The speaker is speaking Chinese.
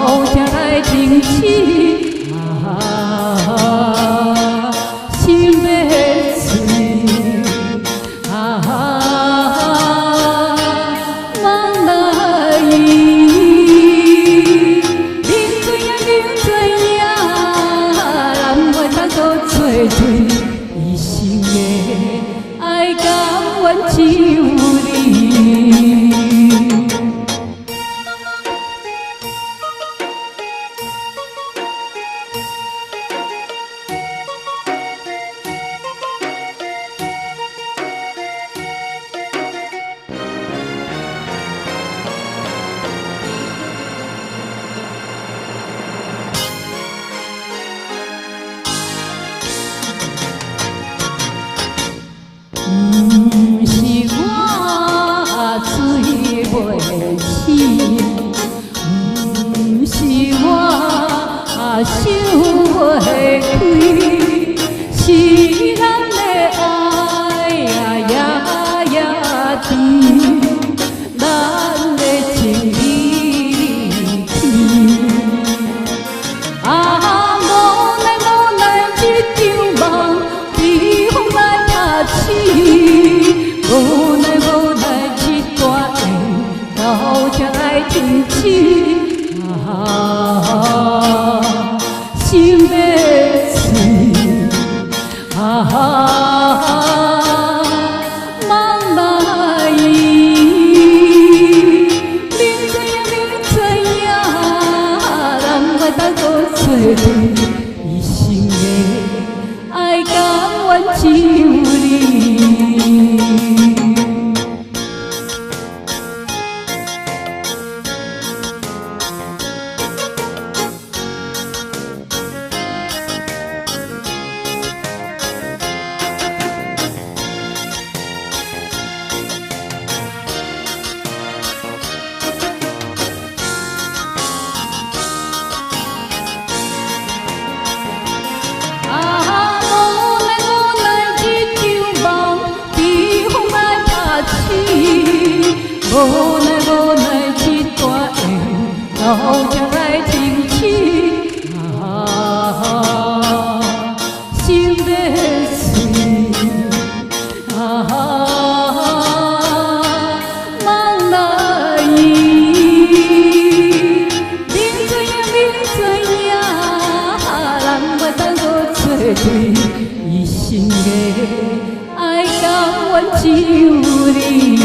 留下来珍惜心要碎梦来饮饮醉呀，难袂当搁做对，一生的爱甘愿只有你。不是我醉袂醒，不是我想袂开，是咱的爱呀甜，咱的情离去。无奈这场梦被风来拍起。无奈这段缘留下来珍惜心要碎梦来饮，饮醉呀，难袂当搁做对，一生的爱甘愿只有你。无奈这段缘留下来珍惜心要碎梦来饮，饮醉呀，难袂当搁做对，一生的爱甘愿只有你。